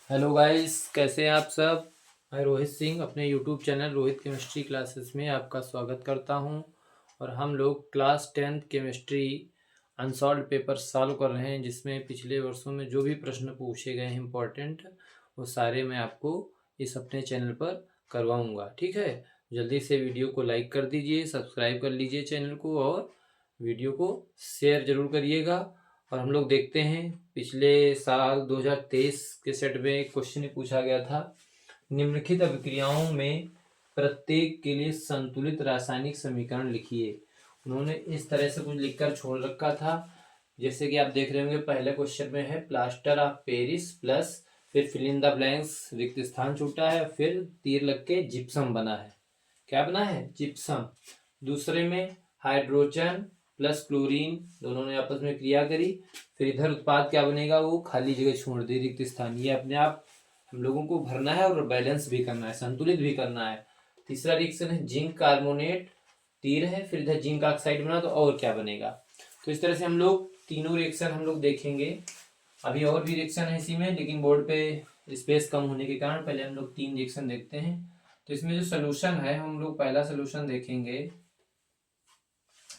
Hello guys, कैसे हैं आप सब। मैं रोहित सिंह अपने YouTube channel Rohit chemistry classes में आपका स्वागत करता हूं। और हम लोग class 10th chemistry unsolved paper solve कर रहे हैं, जिसमें पिछले वर्षों में जो भी प्रश्न पूछे गए हैं इम्पोर्टेंट, वो सारे मैं आपको इस अपने चैनल पर करवाऊंगा। ठीक है, जल्दी से वीडियो को लाइक कर दीजिए, सब्सक्राइब कर लीजिए चैनल को, और वीडियो को शेयर ज़रूर करिएगा। और हम लोग देखते हैं, पिछले साल 2023 के सेट में एक क्वेश्चन पूछा गया था, निम्नलिखित अभिक्रियाओं में प्रत्येक के लिए संतुलित रासायनिक समीकरण लिखिए। उन्होंने इस तरह से कुछ लिखकर छोड़ रखा था, जैसे कि आप देख रहे होंगे। पहले क्वेश्चन में है प्लास्टर ऑफ पेरिस प्लस, फिर फिल इन द ब्लैंक्स, रिक्त स्थान छूटा है, फिर तीर लग के जिप्सम बना है। क्या बना है? जिप्सम। दूसरे में हाइड्रोजन प्लस क्लोरीन, दोनों ने आपस में क्रिया करी, फिर इधर उत्पाद क्या बनेगा? वो खाली जगह छोड़ दी, रिक्त स्थान। ये अपने आप हम लोगों को भरना है और बैलेंस भी करना है, संतुलित भी करना है। तीसरा रिएक्शन है जिंक कार्बोनेट, तीर है, फिर इधर जिंक ऑक्साइड बना, तो और क्या बनेगा? तो इस तरह से हम लोग तीनों रिएक्शन हम लोग देखेंगे। अभी और भी रिएक्शन है इसी में, लेकिन बोर्ड पे स्पेस कम होने के कारण पहले हम लोग 3 रिएक्शन देखते हैं। तो इसमें जो सोल्यूशन है, हम लोग पहला सोल्यूशन देखेंगे।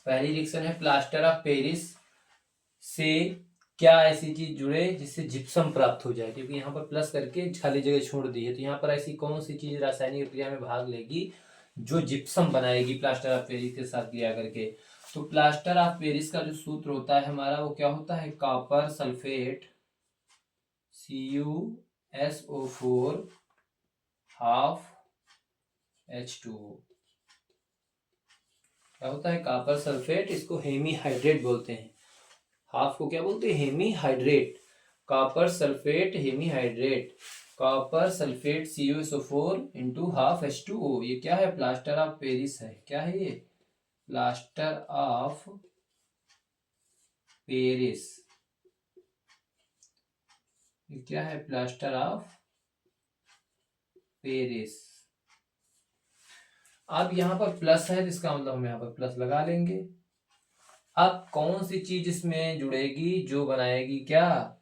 पहली रिएक्शन है प्लास्टर ऑफ पेरिस से क्या ऐसी चीज जुड़े जिससे जिप्सम प्राप्त हो जाए, क्योंकि यहाँ पर प्लस करके खाली जगह छोड़ दी है। तो यहाँ पर ऐसी कौन सी चीज रासायनिक क्रिया में भाग लेगी जो जिप्सम बनाएगी प्लास्टर ऑफ पेरिस के साथ क्रिया करके? तो प्लास्टर ऑफ पेरिस का जो सूत्र होता है हमारा, वो क्या होता है? Copper sulphate CuSO4 half H2O। क्या होता है? कॉपर सल्फेट, इसको हेमीहाइड्रेट बोलते हैं। हाफ को क्या बोलते हैं? Hemihydrate. Copper sulphate hemihydrate, copper sulphate CuSO4 into half H2O। ये क्या है? प्लास्टर ऑफ पेरिस है। क्या है ये? Plaster of Paris. ये क्या है? Plaster of Paris. अब यहाँ पर प्लस है, तो इसका मतलब हम यहाँ पर प्लस लगा लेंगे। अब कौन सी चीज इसमें जुड़ेगी जो बनाएगी क्या?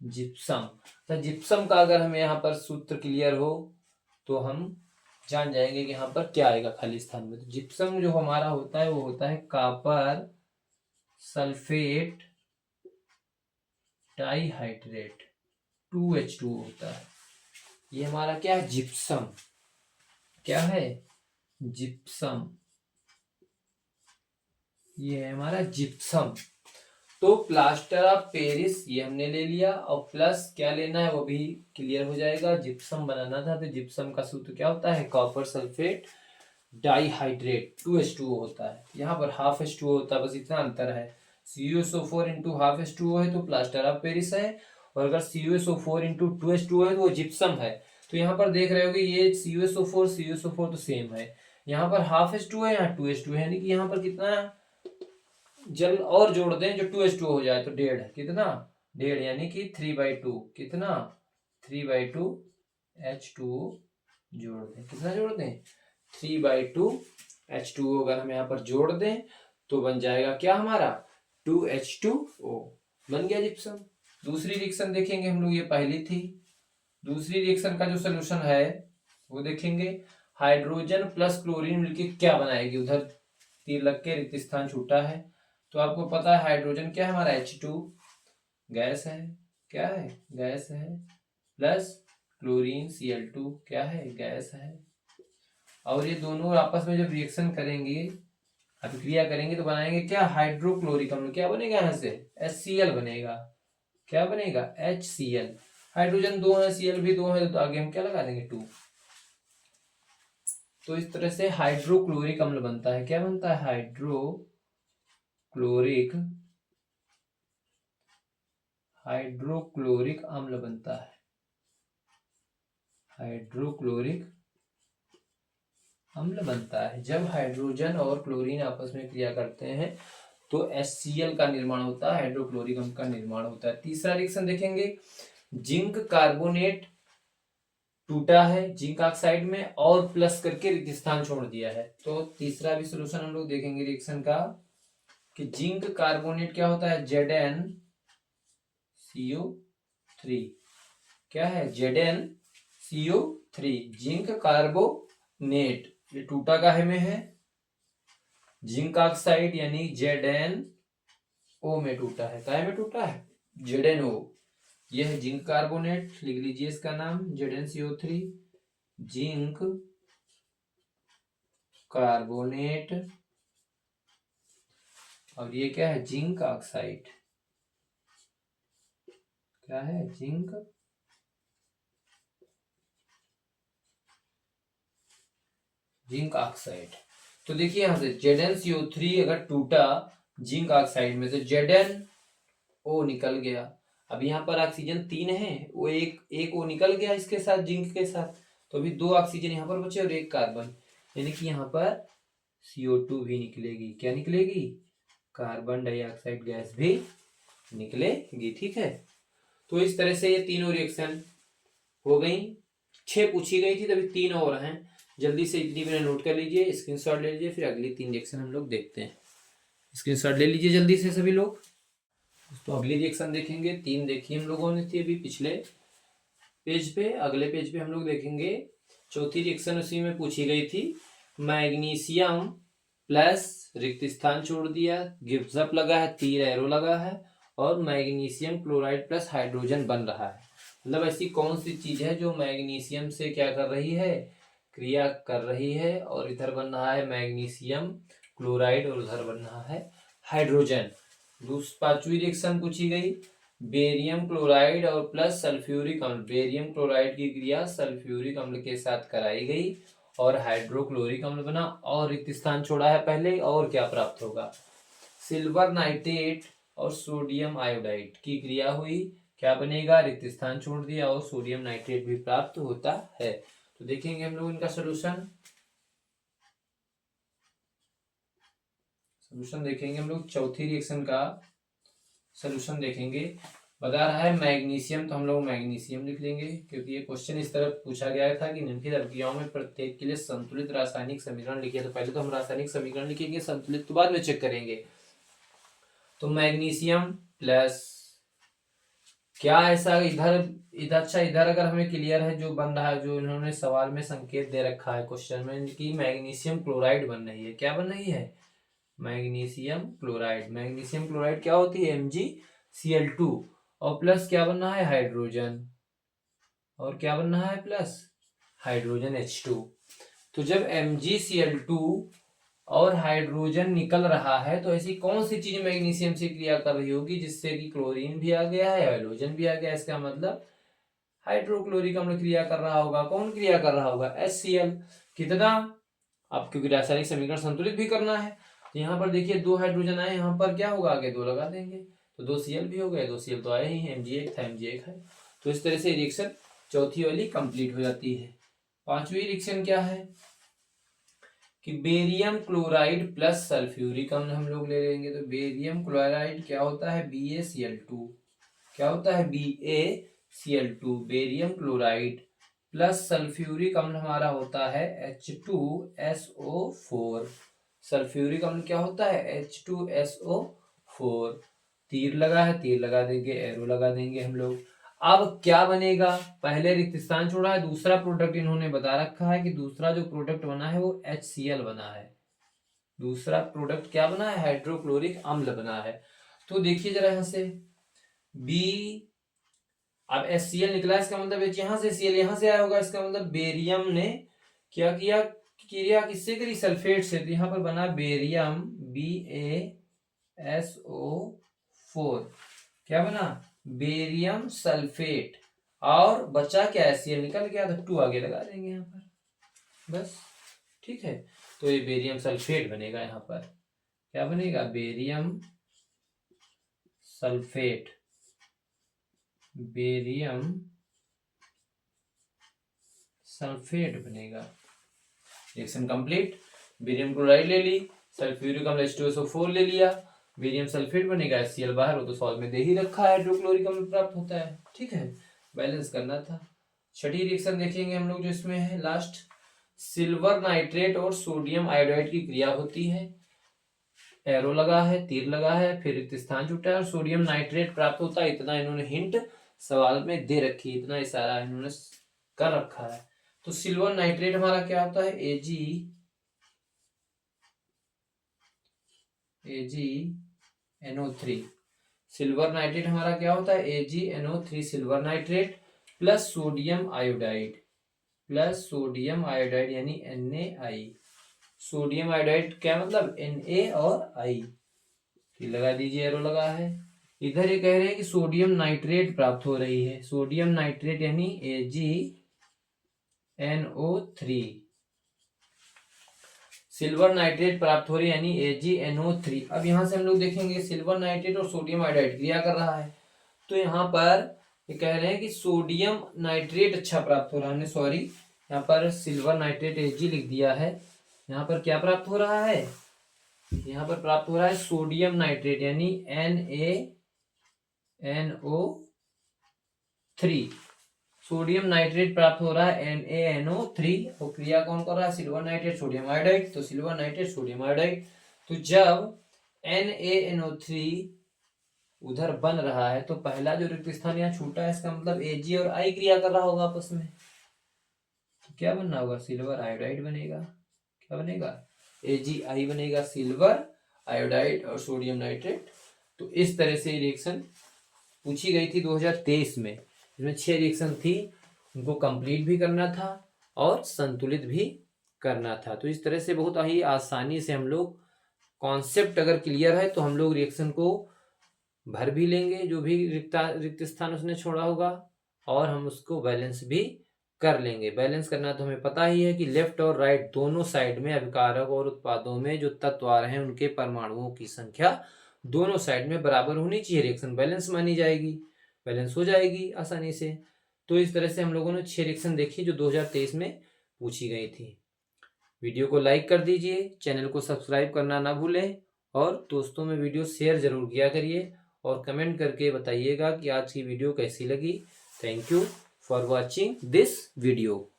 जिप्सम। तो जिप्सम का अगर हमें यहाँ पर सूत्र क्लियर हो तो हम जान जाएंगे कि यहाँ पर क्या आएगा खाली स्थान में। तो जिप्सम जो हमारा होता है वो होता है कॉपर सल्फेट डाइहाइड्रेट, 2H2O होता है। ये हमारा क्या है? जिप्सम। क्या है? जिप्सम। ये है हमारा जिप्सम। तो प्लास्टर ऑफ पेरिस ये हमने ले लिया, और प्लस क्या लेना है वो भी क्लियर हो जाएगा। जिप्सम बनाना था, तो जिप्सम का सूत्र क्या होता है? कॉपर सल्फेट डाइहाइड्रेट, 2H2O होता है। यहाँ पर हाफ H2O होता है, बस इतना अंतर है। CuSO4 इंटू हाफ H2O है तो प्लास्टर ऑफ पेरिस है, और अगर CuSO4 इंटू 2H2O है तो वो जिप्सम है। तो यहाँ पर देख रहे हो कि ये CuSO4 तो सेम है। यहाँ पर हाफ H2O है, यहाँ 2H2O है, यानी कि यहाँ पर कितना जल और जोड़ दें जो 2H2O हो जाए तो 1.5। कितना? 1.5, यानी कि 3/2। कितना? 3/2 H2O जोड़ दें। कितना जोड़ दें? 3/2 H2O। अगर हम यहाँ पर जोड़ दें तो बन जाएगा क्या हमारा? 2H2O। बन गया जिप्सम। दूसरी रिएक्शन देखेंगे हम लोग, ये पहली थी। दूसरी रिएक्शन का जो सोल्यूशन है वो देखेंगे। हाइड्रोजन प्लस क्लोरीन मिलके क्या बनाएगी? उधर तीर लग के रिक्त स्थान छूटा है। तो आपको पता है हाइड्रोजन क्या है हमारा? H2 गैस है। क्या है? गैस है। प्लस क्लोरीन Cl2 क्या है? गैस है। और ये दोनों आपस में जब रिएक्शन करेंगे, अभिक्रिया करेंगे, तो बनाएंगे क्या? हाइड्रोक्लोरिक अम्ल। क्या बनेगा यहाँ से? HCl बनेगा। क्या बनेगा? HCl। हाइड्रोजन 2 है, Cl भी 2 है, तो आगे हम क्या लगा देंगे? 2। तो इस तरह से हाइड्रोक्लोरिक अम्ल बनता है। क्या बनता है? हाइड्रोक्लोरिक अम्ल बनता है। हाइड्रोक्लोरिक अम्ल बनता है जब हाइड्रोजन और क्लोरीन आपस में क्रिया करते हैं, तो HCl का निर्माण होता है, हाइड्रोक्लोरिक अम्ल का निर्माण होता है। तीसरा रिएक्शन देखेंगे। जिंक कार्बोनेट टूटा है जिंक ऑक्साइड में, और प्लस करके रिक्त स्थान छोड़ दिया है। तो तीसरा भी सोल्यूशन हम लोग देखेंगे रिएक्शन का, कि जिंक कार्बोनेट क्या होता है? Zn CO3। क्या है, ZnCO3 जिंक कार्बोनेट, ये टूटा काहे में है, जिंक ऑक्साइड यानी ZnO में टूटा है, काहे में टूटा है, ZnO। यह है जिंक कार्बोनेट, लिख लीजिए इसका नाम ZnCO3, जिंक कार्बोनेट, और ये क्या है, जिंक ऑक्साइड, क्या है, जिंक ऑक्साइड। तो देखिए यहां से ZnCO3 अगर टूटा जिंक ऑक्साइड में, तो ZnO निकल गया। अब यहाँ पर ऑक्सीजन 3 है, वो एक O निकल गया इसके साथ, जिंक के साथ, तो अभी 2 ऑक्सीजन यहाँ पर बचे और 1 कार्बन, यानी कि यहाँ पर CO2 भी निकलेगी। क्या निकलेगी, कार्बन डाइऑक्साइड गैस भी निकलेगी। ठीक है, तो इस तरह से ये तीनों रिएक्शन हो गई। 6 पूछी गई थी, तभी 3 और हैं। जल्दी से इतनी मैंने नोट कर लीजिए, स्क्रीनशॉट ले लीजिए, फिर अगली 3 रिएक्शन हम लोग देखते हैं। स्क्रीनशॉट ले लीजिए जल्दी से सभी लोग। तो अगली रिएक्शन देखेंगे, 3 देखी हम लोगों ने थी अभी पिछले पेज पे। अगले पेज पे हम लोग देखेंगे चौथी रिएक्शन, उसी में पूछी गई थी। मैग्नीशियम प्लस रिक्त स्थान छोड़ दिया, गिव्स अप लगा है, तीर एरो लगा है, और मैग्नीशियम क्लोराइड प्लस हाइड्रोजन बन रहा है। मतलब ऐसी कौन सी चीज है जो मैग्नीशियम से क्या कर रही है, क्रिया कर रही है, और इधर बन रहा है मैग्नीशियम क्लोराइड और उधर बन रहा है हाइड्रोजन। 5वीं रिएक्शन पूछी गई, बेरियम क्लोराइड और प्लस सल्फ्यूरिक अम्ल, बेरियम क्लोराइड की क्रिया सल्फ्यूरिक अम्ल के साथ कराई गई और हाइड्रोक्लोरिक अम्ल बना, और रिक्त स्थान छोड़ा है पहले, और क्या प्राप्त होगा, सिल्वर नाइट्रेट और सोडियम आयोडाइड की क्रिया हुई, क्या बनेगा, रिक्त स्थान छोड़ दिया और सोडियम नाइट्रेट भी प्राप्त होता है। तो देखेंगे हम लोग इनका सोल्यूशन देखेंगे हम लोग। चौथी रिएक्शन का सोल्यूशन देखेंगे। बता रहा है मैग्नीशियम, तो हम लोग मैग्नीशियम लिख लेंगे, क्योंकि ये क्वेश्चन इस तरह पूछा गया था कि निम्नलिखित अभिक्रियाओं में प्रत्येक के लिए संतुलित रासायनिक समीकरण लिखिए। तो पहले तो हम रासायनिक समीकरण लिखेंगे, संतुलित तो बाद में चेक करेंगे। तो मैग्नीशियम प्लस क्या ऐसा इधर अच्छा, इधर अगर हमें क्लियर है जो बन रहा है, जो इन्होंने सवाल में संकेत दे रखा है क्वेश्चन में, कि मैग्नीशियम क्लोराइड बन रही है। क्या बन रही है, मैग्नीशियम क्लोराइड। मैग्नीशियम क्लोराइड क्या होती है, MgCl2, और प्लस क्या बन रहा है, हाइड्रोजन, और क्या बन रहा है, प्लस हाइड्रोजन H2। तो जब MgCl2 और हाइड्रोजन निकल रहा है, तो ऐसी कौन सी चीज मैग्नीशियम से क्रिया कर रही होगी जिससे कि क्लोरीन भी आ गया है, हाइड्रोजन भी आ गया, इसका मतलब हाइड्रोक्लोरिक अम्ल क्रिया कर रहा होगा। कौन क्रिया कर रहा होगा, HCl। कितना, अब क्योंकि रासायनिक समीकरण संतुलित भी करना है, तो यहाँ पर देखिए 2 हाइड्रोजन आए, यहाँ पर क्या होगा, आगे 2 लगा देंगे, तो 2 Cl भी हो गए, 2 Cl तो आए ही, Mg1 था, Mg1 है। तो इस तरह से रिएक्शन चौथी वाली कंप्लीट हो जाती है। 5वीं रिएक्शन क्या है कि बेरियम क्लोराइड प्लस सल्फ्यूरिक अम्ल हम लोग ले लेंगे। तो बेरियम क्लोराइड क्या होता है, BaCl2, क्या होता है, BaCl2, barium chloride plus sulphuric अम्ल हमारा होता है H2SO4। सल्फ्यूरिक अम्ल क्या होता है, H2SO4। तीर लगा है, तीर लगा देंगे, एरो लगा देंगे हम लोग। अब क्या बनेगा, पहले रिक्त स्थान छोड़ा है, दूसरा प्रोडक्ट इन्होंने बता रखा है कि दूसरा जो प्रोडक्ट बना है वो HCl बना है। दूसरा प्रोडक्ट क्या बना है, हाइड्रोक्लोरिक अम्ल बना है। तो देखिए जरा यहां से B, अब HCl निकला, इसका मतलब यहां से Cl यहां से आया होगा, इसका मतलब बेरियम ने क्या किया, क्रिया किससे करी, सल्फेट से, तो यहाँ पर बना बेरियम BaSO4, क्या बना, बेरियम सल्फेट, और बचा क्या, HCl निकल गया, तो 2 आगे लगा देंगे यहाँ पर, बस। ठीक है, तो ये बेरियम सल्फेट बनेगा, यहाँ पर क्या बनेगा, बेरियम सल्फेट, बेरियम सल्फेट बनेगा। Reaction complete. बेरियम क्लोराइड ले ली, सल्फ्यूरिक अम्ल H2SO4 ले लिया, बेरियम सल्फेट बनेगा, HCl बाहर, हो तो सॉल्व में दे ही रखा है, हाइड्रोक्लोरिक अम्ल प्राप्त होता है। ठीक है, बैलेंस करना था। छठी रिएक्शन देखेंगे हम लोग जो इसमें है लास्ट, सिल्वर नाइट्रेट और सोडियम आयोडाइड की क्रिया होती है। एरो लगा है, तीर लगा है, फिर रिक्त स्थान छूटा है और सोडियम नाइट्रेट प्राप्त होता है, इतना इन्होंने हिंट सवाल में दे रखी है, इतना इशारा इन्होंने कर रखा है। तो सिल्वर नाइट्रेट हमारा क्या होता है, AgNO3। सिल्वर नाइट्रेट हमारा क्या होता है, AgNO3 silver nitrate plus sodium iodide यानी Na। सोडियम आयोडाइड क्या मतलब, Na और I, लगा दीजिए, एरो लगा है। इधर ये कह रहे हैं कि सोडियम नाइट्रेट प्राप्त हो रही है, सोडियम नाइट्रेट यानी AgNO3, सिल्वर नाइट्रेट प्राप्त हो रही है यानी AgNO3। अब यहां से हम लोग देखेंगे सिल्वर नाइट्रेट और सोडियम आयोडाइड क्रिया कर रहा है, तो यहाँ पर ये कह रहे हैं कि सोडियम नाइट्रेट अच्छा प्राप्त हो रहा है, हमने सॉरी यहाँ पर सिल्वर नाइट्रेट Ag लिख दिया है। यहाँ पर क्या प्राप्त हो रहा है, यहाँ पर प्राप्त हो रहा है सोडियम नाइट्रेट यानी NaNO3, सोडियम नाइट्रेट प्राप्त हो रहा है NaNO3, और क्रिया कौन कर रहा है, सिल्वर नाइट्रेट सोडियम आयोडाइड, तो सिल्वर नाइट्रेट सोडियम आयोडाइड। तो जब NaNO3 उधर बन रहा है तो पहला जो रिक्त स्थान यहाँ छूटा है, इसका मतलब Ag और I क्रिया कर रहा होगा आपस में, तो क्या बनना होगा, सिल्वर आयोडाइड बनेगा। क्या बनेगा, AgI बनेगा, सिल्वर आयोडाइड और सोडियम नाइट्रेट। तो इस तरह से रिएक्शन पूछी गई थी 2023 में, इसमें 6 रिएक्शन थी, उनको कंप्लीट भी करना था और संतुलित भी करना था। तो इस तरह से बहुत ही आसानी से हम लोग, कॉन्सेप्ट अगर क्लियर है तो हम लोग रिएक्शन को भर भी लेंगे, जो भी रिक्त स्थान उसने छोड़ा होगा, और हम उसको बैलेंस भी कर लेंगे। बैलेंस करना तो हमें पता ही है कि लेफ्ट और राइट दोनों साइड में अभिकारक और उत्पादों में जो तत्व आ रहे हैं उनके परमाणुओं की संख्या दोनों साइड में बराबर होनी चाहिए, रिएक्शन बैलेंस मानी जाएगी, बैलेंस हो जाएगी आसानी से। तो इस तरह से हम लोगों ने 6 रिएक्शन देखी जो 2023 में पूछी गई थी। वीडियो को लाइक कर दीजिए, चैनल को सब्सक्राइब करना ना भूलें, और दोस्तों में वीडियो शेयर जरूर किया करिए, और कमेंट करके बताइएगा कि आज की वीडियो कैसी लगी। Thank you for watching this video.